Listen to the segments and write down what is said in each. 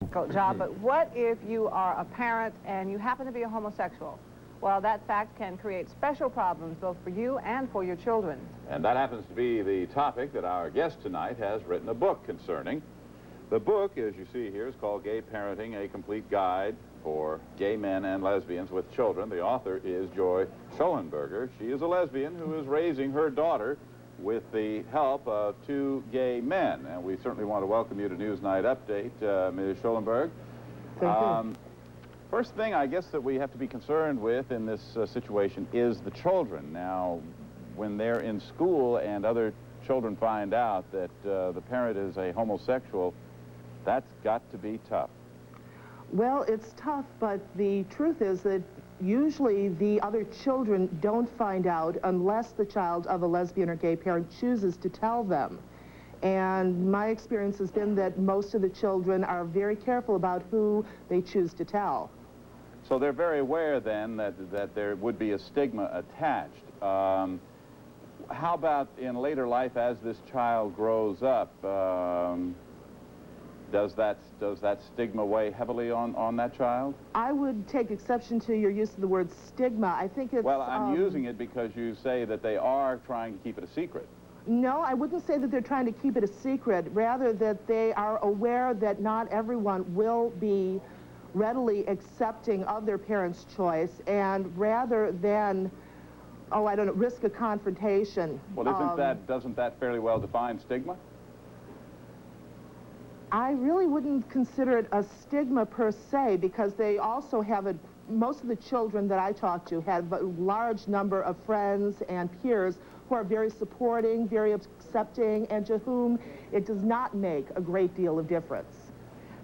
difficult job, but what if you are a parent and you happen to be a homosexual? Well, that fact can create special problems both for you and for your children. And that happens to be the topic that our guest tonight has written a book concerning. The book, as you see here, is called Gay Parenting, A Complete Guide for Gay Men and Lesbians with Children. The author is Joy Schollenberger. She is a lesbian who is raising her daughter with the help of two gay men. And we certainly want to welcome you to Newsnight Update, Ms. Schollenberg. Thank you. First thing, I guess, that we have to be concerned with in this situation is the children. Now, when they're in school and other children find out that the parent is a homosexual, that's got to be tough. Well, it's tough, but the truth is that usually the other children don't find out unless the child of a lesbian or gay parent chooses to tell them. And my experience has been that most of the children are very careful about who they choose to tell. So they're very aware then that there would be a stigma attached. How about in later life as this child grows up? Does that stigma weigh heavily on that child? I would take exception to your use of the word stigma. I think it's... Well, I'm using it because you say that they are trying to keep it a secret. No, I wouldn't say that they're trying to keep it a secret. Rather, that they are aware that not everyone will be readily accepting of their parents' choice, and rather than, oh, I don't know, risk a confrontation. Well, doesn't that fairly well define stigma? I really wouldn't consider it a stigma per se, because they also have most of the children that I talk to have a large number of friends and peers who are very supporting, very accepting, and to whom it does not make a great deal of difference.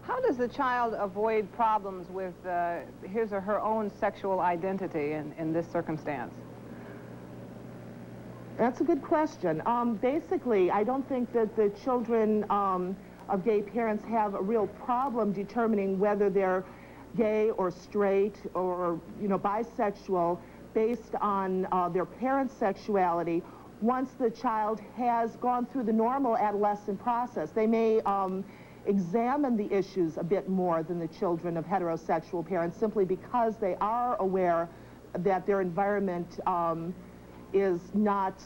How does the child avoid problems with his or her own sexual identity in this circumstance? That's a good question. Basically, I don't think that the children of gay parents have a real problem determining whether they're gay or straight or, you know, bisexual based on their parents' sexuality. Once the child has gone through the normal adolescent process, they may examine the issues a bit more than the children of heterosexual parents, simply because they are aware that their environment is not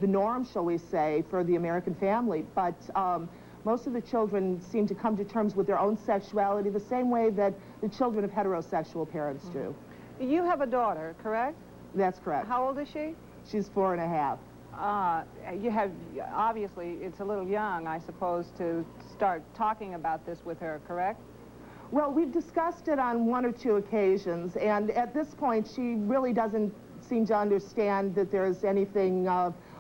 the norm, shall we say, for the American family. But most of the children seem to come to terms with their own sexuality the same way that the children of heterosexual parents do. You have a daughter, correct? That's correct. How old is she? She's 4.5. You have, obviously, it's a little young, I suppose, to start talking about this with her, correct? Well, we've discussed it on one or two occasions, and at this point, she really doesn't seem to understand that there's anything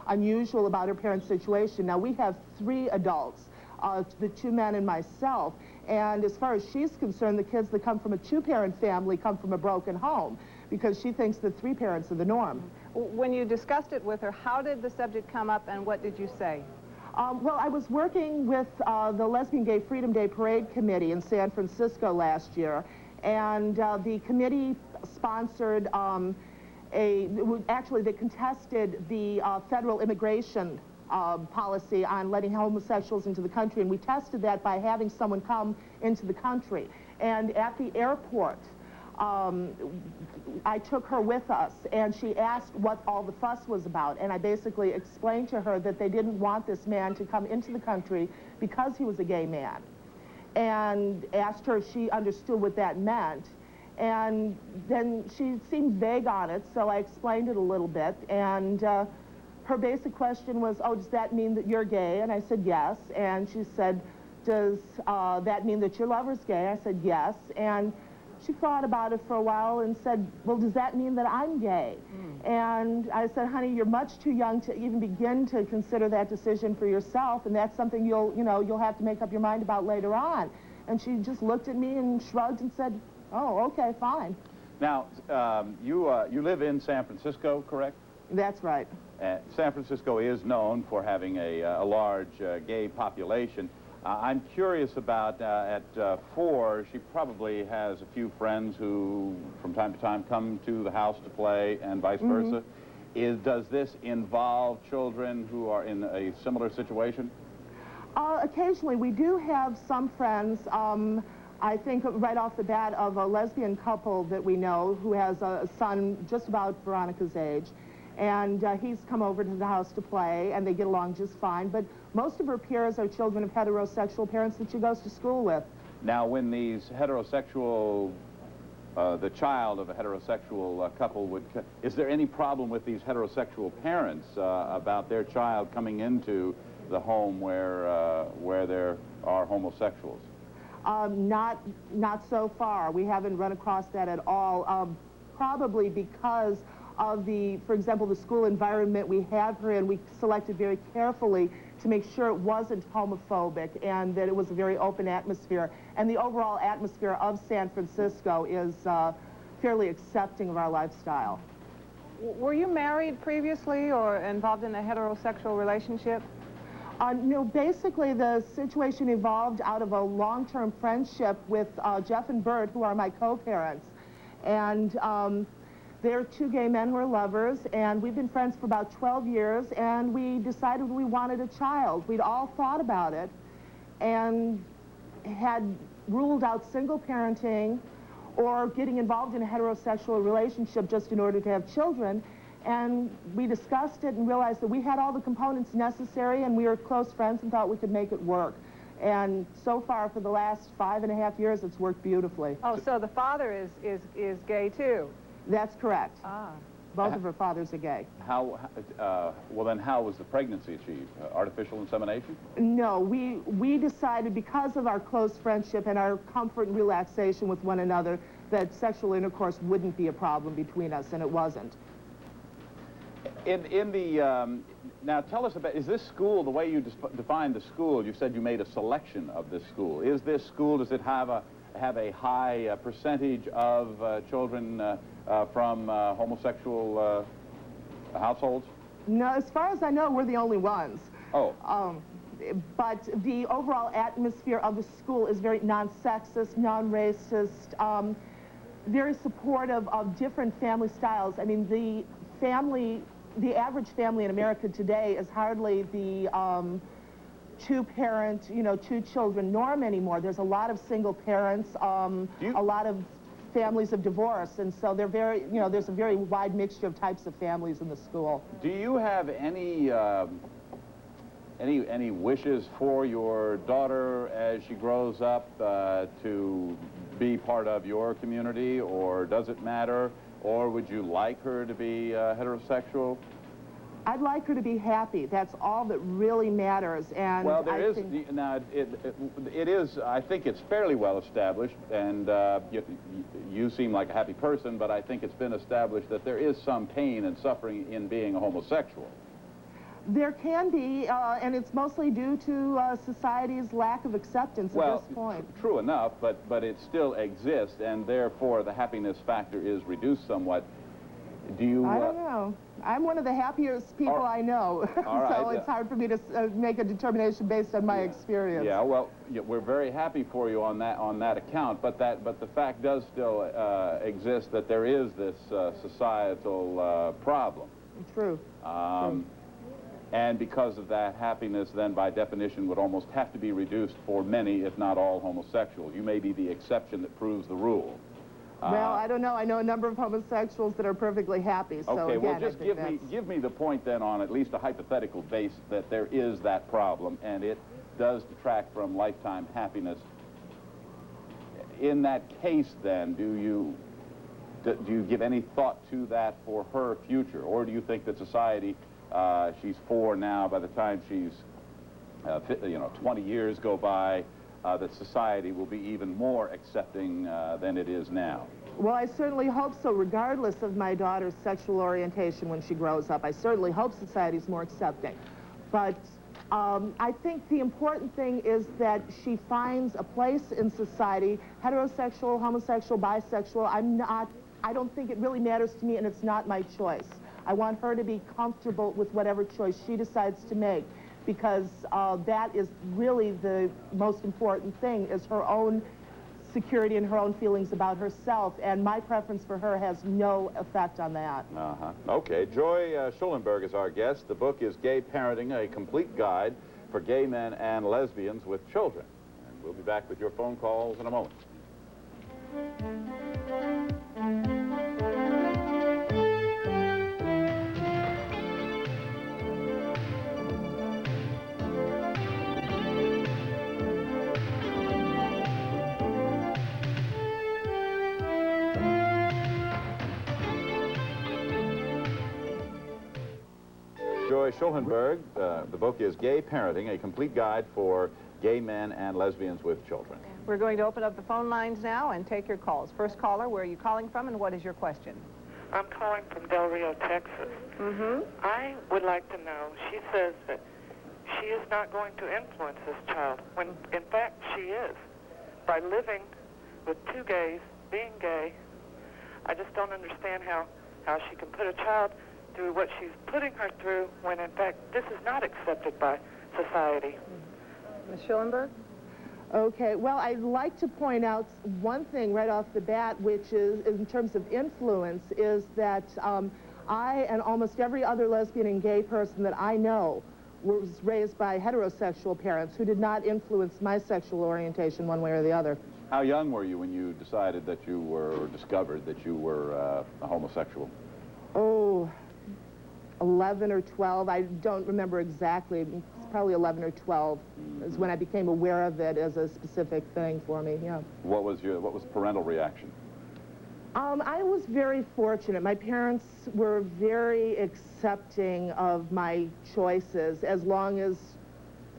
unusual about her parents' situation. Now, we have 3 adults, the 2 men and myself, and as far as she's concerned, the kids that come from a 2-parent family come from a broken home, because she thinks that 3 parents are the norm. When you discussed it with her, how did the subject come up and what did you say? Well, I was working with the Lesbian Gay Freedom Day Parade Committee in San Francisco last year, and the committee sponsored actually they contested the federal immigration policy on letting homosexuals into the country, and we tested that by having someone come into the country. And at the airport, I took her with us, and she asked what all the fuss was about, and I basically explained to her that they didn't want this man to come into the country because he was a gay man, and asked her if she understood what that meant. And then she seemed vague on it, so I explained it a little bit, and her basic question was, oh, does that mean that you're gay? And I said yes. And she said, does that mean that your lover's gay? I said yes. And she thought about it for a while and said, well, does that mean that I'm gay? And I said, honey, you're much too young to even begin to consider that decision for yourself, and that's something you'll have to make up your mind about later on. And she just looked at me and shrugged and said, oh, okay, fine. Now, you live in San Francisco, correct? That's right. San Francisco is known for having a large gay population. I'm curious about, at 4, she probably has a few friends who, from time to time, come to the house to play, and vice versa. Does this involve children who are in a similar situation? Occasionally. We do have some friends I think right off the bat of a lesbian couple that we know who has a son just about Veronica's age, and he's come over to the house to play, and they get along just fine. But most of her peers are children of heterosexual parents that she goes to school with. Now, when these heterosexual, the child of a heterosexual couple would, is there any problem with these heterosexual parents about their child coming into the home where there are homosexuals? Not so far. We haven't run across that at all. Probably because of for example, the school environment we have her in. We selected very carefully to make sure it wasn't homophobic and that it was a very open atmosphere. And the overall atmosphere of San Francisco is fairly accepting of our lifestyle. Were you married previously or involved in a heterosexual relationship? No, basically the situation evolved out of a long-term friendship with Jeff and Bert, who are my co-parents. And they're two gay men who are lovers, and we've been friends for about 12 years, and we decided we wanted a child. We'd all thought about it and had ruled out single parenting or getting involved in a heterosexual relationship just in order to have children. And we discussed it and realized that we had all the components necessary, and we were close friends and thought we could make it work. And so far, for the last 5.5 years, it's worked beautifully. Oh, so the father is gay too? That's correct. Ah. Both of her fathers are gay. Well, then how was the pregnancy achieved? Artificial insemination? No, we decided because of our close friendship and our comfort and relaxation with one another that sexual intercourse wouldn't be a problem between us, and it wasn't. Now tell us about, is this school, the way you define the school, you said you made a selection of this school. Is this school, does it have a high percentage of children from homosexual households? No, as far as I know, we're the only ones. Oh. But the overall atmosphere of the school is very non-sexist, non-racist, very supportive of different family styles. I mean, the average family in America today is hardly the two-parent, two-children norm anymore. There's a lot of single parents, a lot of families of divorce, and so they're very, there's a very wide mixture of types of families in the school. Do you have any wishes for your daughter as she grows up to be part of your community, or does it matter? Or would you like her to be heterosexual? I'd like her to be happy. That's all that really matters. And well, now it is. I think it's fairly well established, and you seem like a happy person, but I think it's been established that there is some pain and suffering in being a homosexual. There can be, and it's mostly due to society's lack of acceptance at this point. True enough, but it still exists, and therefore the happiness factor is reduced somewhat. Do you? I don't know. I'm one of the happiest people I know, so it's hard for me to make a determination based on my experience. Yeah, well, we're very happy for you on that account, but the fact does still exist that there is this societal problem. True. True. And because of that, happiness then by definition would almost have to be reduced for many, if not all, homosexuals. You may be the exception that proves the rule. Well, I don't know. I know a number of homosexuals that are perfectly happy. So okay, again, well, just give me the point then on at least a hypothetical base that there is that problem, and it does detract from lifetime happiness. In that case, then, do you give any thought to that for her future, or do you think that society, she's 4 now, by the time she's 20 years go by, that society will be even more accepting than it is now? Well, I certainly hope so, regardless of my daughter's sexual orientation when she grows up. I certainly hope society's more accepting. But I think the important thing is that she finds a place in society, heterosexual, homosexual, bisexual. I don't think it really matters to me, and it's not my choice. I want her to be comfortable with whatever choice she decides to make, because that is really the most important thing, is her own security and her own feelings about herself, and my preference for her has no effect on that. Okay, Joy Schulenberg is our guest. The book is Gay Parenting, a complete guide for gay men and lesbians with children. And we'll be back with your phone calls in a moment. Joy Schulenberg, the book is Gay Parenting, a complete guide for gay men and lesbians with children. We're going to open up the phone lines now and take your calls. First caller, where are you calling from and what is your question? I'm calling from Del Rio, Texas. I would like to know, she says that she is not going to influence this child, when in fact she is. By living with two gays, being gay, I just don't understand how she can put a child through what she's putting her through when in fact this is not accepted by society. Ms. Schulenberg? Okay, well, I'd like to point out one thing right off the bat, which is, in terms of influence, is that I and almost every other lesbian and gay person that I know was raised by heterosexual parents who did not influence my sexual orientation one way or the other. How young were you when you decided that you were, or discovered that you were a homosexual? Oh, 11 or 12. I don't remember exactly. It's probably 11 or 12 is when I became aware of it as a specific thing for me, yeah. What was parental reaction? I was very fortunate. My parents were very accepting of my choices as long as,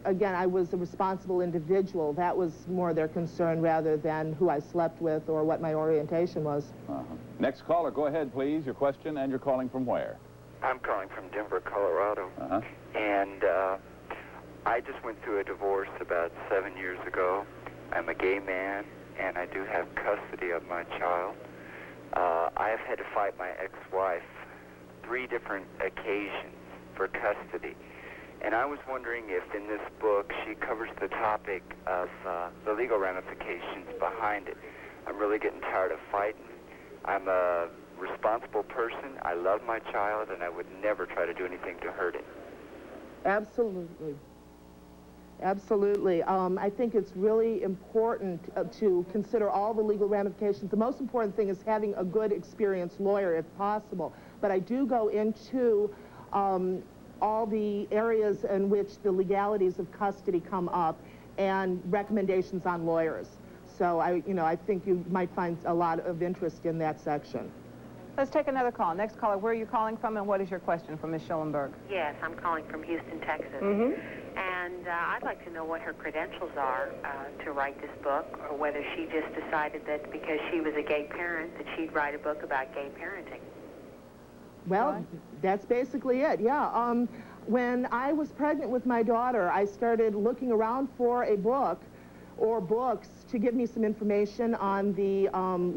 again, I was a responsible individual. That was more their concern rather than who I slept with or what my orientation was. Next caller, go ahead, please. Your question, and you're calling from where? I'm calling from Denver, Colorado. And I just went through a divorce about 7 years ago. I'm a gay man, and I do have custody of my child. I have had to fight my ex-wife 3 different occasions for custody. And I was wondering if in this book she covers the topic of the legal ramifications behind it. I'm really getting tired of fighting. I'm a responsible person. I love my child, and I would never try to do anything to hurt it. Absolutely. Absolutely. I think it's really important to consider all the legal ramifications. The most important thing is having a good, experienced lawyer, if possible. But I do go into all the areas in which the legalities of custody come up and recommendations on lawyers. So I think you might find a lot of interest in that section. Let's take another call. Next caller, where are you calling from and what is your question for Ms. Schulenberg? Yes, I'm calling from Houston, Texas. And I'd like to know what her credentials are to write this book, or whether she just decided that because she was a gay parent that she'd write a book about gay parenting. Well, that's basically it, yeah. When I was pregnant with my daughter, I started looking around for a book or books to give me some information on the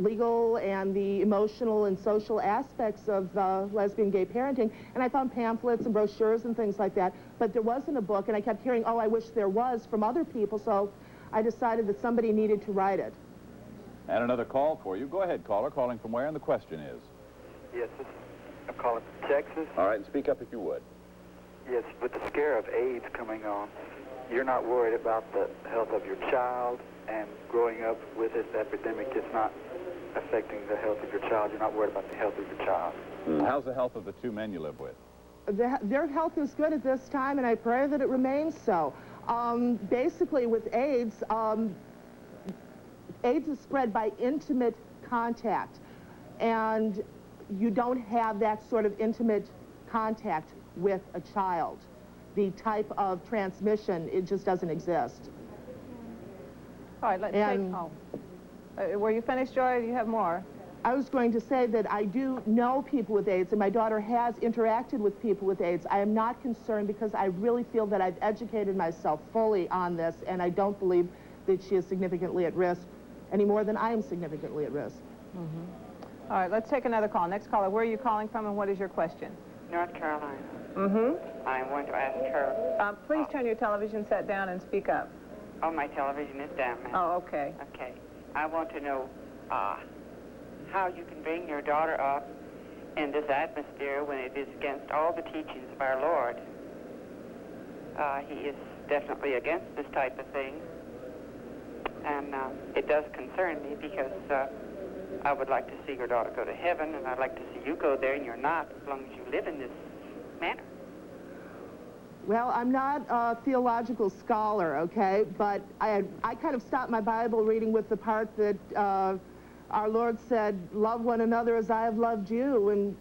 legal and the emotional and social aspects of lesbian gay parenting, and I found pamphlets and brochures and things like that, but there wasn't a book, and I kept hearing, oh, I wish there was, from other people, so I decided that somebody needed to write it. And another call for you. Go ahead, caller. Calling from where? And the question is? Yes, I'm calling from Texas. All right, and speak up if you would. Yes, with the scare of AIDS coming on, you're not worried about the health of your child, and growing up with this epidemic is not affecting the health of your child. You're not worried about the health of your child. How's the health of the 2 men you live with? Their health is good at this time, and I pray that it remains so. Basically, with AIDS, AIDS is spread by intimate contact, and you don't have that sort of intimate contact with a child. The type of transmission, it just doesn't exist. All right, let's take... were you finished, Joy? Do you have more? I was going to say that I do know people with AIDS, and my daughter has interacted with people with AIDS. I am not concerned because I really feel that I've educated myself fully on this, and I don't believe that she is significantly at risk any more than I am significantly at risk. All right, let's take another call. Next caller, where are you calling from and what is your question? North Carolina. I want to ask her. Please turn your television set down and speak up. Oh, my television is down, ma'am. Oh, okay. Okay. I want to know how you can bring your daughter up in this atmosphere when it is against all the teachings of our Lord. He is definitely against this type of thing. And it does concern me because I would like to see your daughter go to heaven, and I'd like to see you go there, and you're not, as long as you live in this manner. Well, I'm not a theological scholar, okay, but I kind of stopped my Bible reading with the part that our Lord said, love one another as I have loved you, and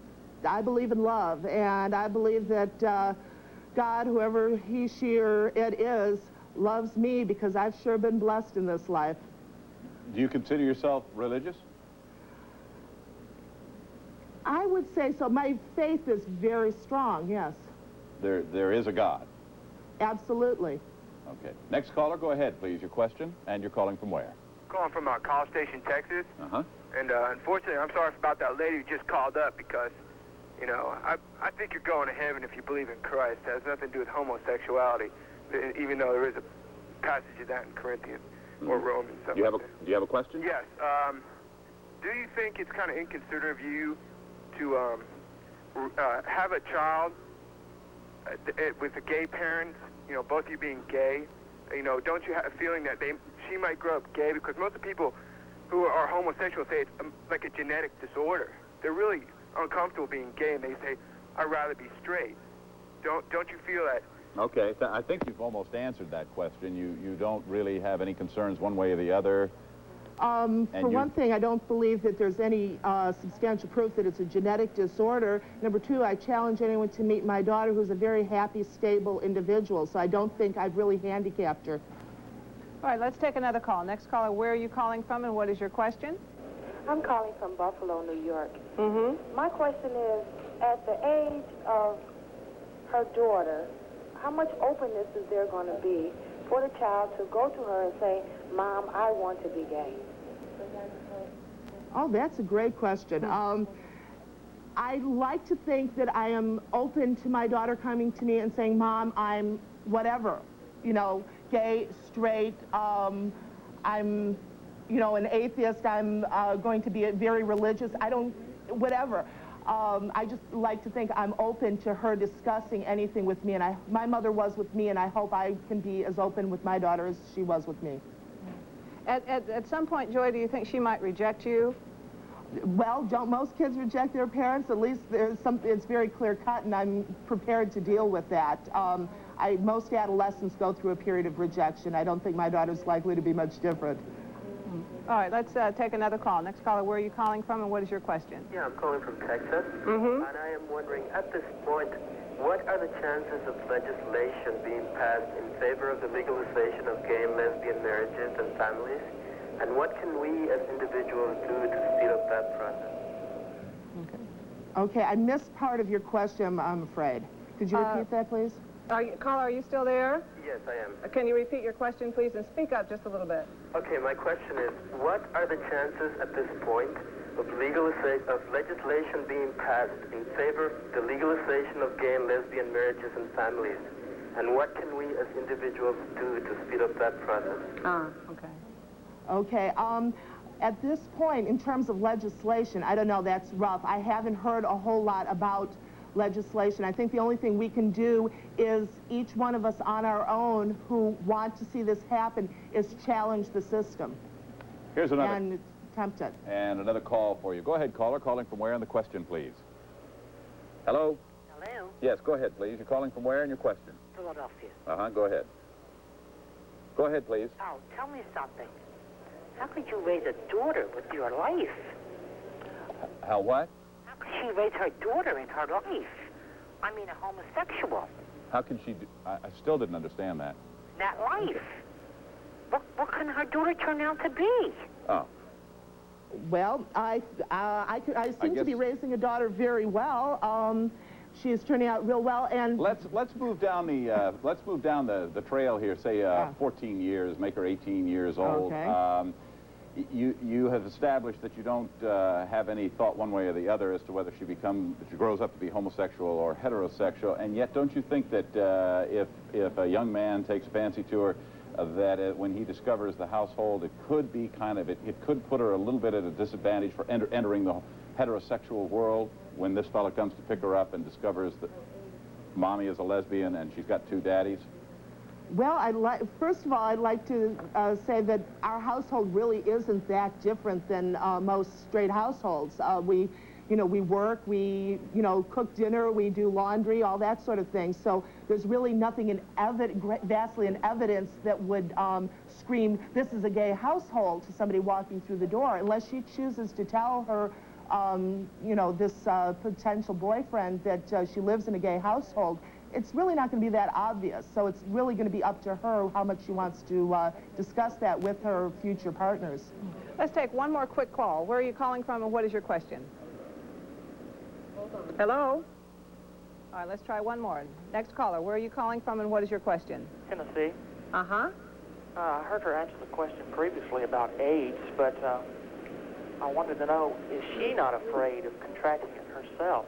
I believe in love, and I believe that God, whoever he, she, or it is, loves me because I've sure been blessed in this life. Do you consider yourself religious? I would say so. My faith is very strong, yes. There is a God. Absolutely. Okay. Next caller, go ahead, please. Your question, and you're calling from where? Calling from College Station, Texas. Uh-huh. And unfortunately, I'm sorry about that lady who just called up because, you know, I think you're going to heaven if you believe in Christ. It has nothing to do with homosexuality, even though there is a passage of that in Corinthians or Romans. Do you have a question? Yes. Do you think it's kind of inconsiderate of you to have a child with a gay parent, you know, both of you being gay? You know, don't you have a feeling that she might grow up gay? Because most of the people who are homosexual say it's like a genetic disorder. They're really uncomfortable being gay, and they say, I'd rather be straight. Don't you feel that? Okay, I think you've almost answered that question. You don't really have any concerns one way or the other. For one thing, I don't believe that there's any substantial proof that it's a genetic disorder. Number two, I challenge anyone to meet my daughter, who's a very happy, stable individual, so I don't think I've really handicapped her. All right, let's take another call. Next caller, where are you calling from, and what is your question? I'm calling from Buffalo, New York. Mm-hmm. My question is, at the age of her daughter, how much openness is there going to be for the child to go to her and say, Mom, I want to be gay? Oh, that's a great question. I like to think that I am open to my daughter coming to me and saying, Mom, I'm whatever, you know, gay, straight, I'm, you know, an atheist, I'm going to be very religious, whatever. I just like to think I'm open to her discussing anything with me, and my mother was with me, and I hope I can be as open with my daughter as she was with me. At some point, Joy, do you think she might reject you? Well, don't most kids reject their parents? At least it's very clear cut, and I'm prepared to deal with that. Most adolescents go through a period of rejection. I don't think my daughter's likely to be much different. All right, let's take another call. Next caller, where are you calling from, and what is your question? Yeah, I'm calling from Texas. Mm-hmm. And I am wondering, at this point, what are the chances of legislation being passed in favor of the legalization of gay and lesbian marriages and families? And what can we as individuals do to speed up that process? Okay, I missed part of your question, I'm afraid. Could you repeat that, please? Caller, are you still there? Yes, I am. Can you repeat your question, please, and speak up just a little bit? Okay, my question is, what are the chances at this point of legislation being passed in favor of the legalization of gay and lesbian marriages and families? And what can we as individuals do to speed up that process? Okay. Okay, at this point, in terms of legislation, I don't know, that's rough. I haven't heard a whole lot about legislation. I think the only thing we can do is each one of us on our own who want to see this happen is challenge the system. Here's another. And attempt it. And another call for you. Go ahead, caller. Calling from where, and the question, please. Hello? Hello? Yes, go ahead, please. You're calling from where, and your question? Philadelphia. Uh-huh, go ahead. Go ahead, please. Oh, tell me something. How could you raise a daughter with your life? How what? How could she raise her daughter in her life? I mean, a homosexual. How can she do... I still didn't understand that. That life. What can her daughter turn out to be? Oh. Well, I seem to be raising a daughter very well. She is turning out real well, and let's move down the trail here. Say 14 years, make her 18 years old. Okay. You have established that you don't have any thought one way or the other as to whether she grows up to be homosexual or heterosexual, and yet don't you think that if a young man takes a fancy to her, that when he discovers the household, it could be it could put her a little bit at a disadvantage for entering the heterosexual world when this fella comes to pick her up and discovers that mommy is a lesbian and she's got two daddies? Well, first of all, I'd like to say that our household really isn't that different than most straight households. We work, we cook dinner, we do laundry, all that sort of thing. So there's really nothing vastly in evidence that would scream, this is a gay household to somebody walking through the door, unless she chooses to tell her, this potential boyfriend that she lives in a gay household. It's really not going to be that obvious. So it's really going to be up to her how much she wants to discuss that with her future partners. Let's take one more quick call. Where are you calling from and what is your question? Hello? All right, let's try one more. Next caller, where are you calling from and what is your question? Tennessee. Uh-huh. I heard her answer the question previously about AIDS, but I wanted to know, is she not afraid of contracting it herself?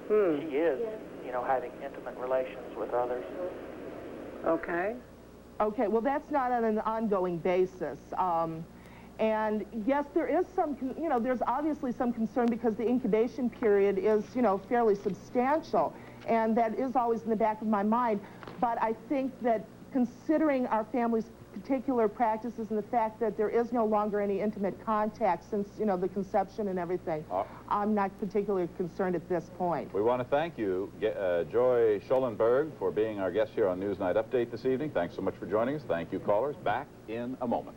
She is, having intimate relations with others. Okay. Okay, well, that's not on an ongoing basis. And yes, there is some, there's obviously some concern because the incubation period is, fairly substantial. And that is always in the back of my mind. But I think that considering our family's particular practices and the fact that there is no longer any intimate contact since, the conception and everything, I'm not particularly concerned at this point. We want to thank you, Joy Schollenberg, for being our guest here on Newsnight Update this evening. Thanks so much for joining us. Thank you, callers. Back in a moment.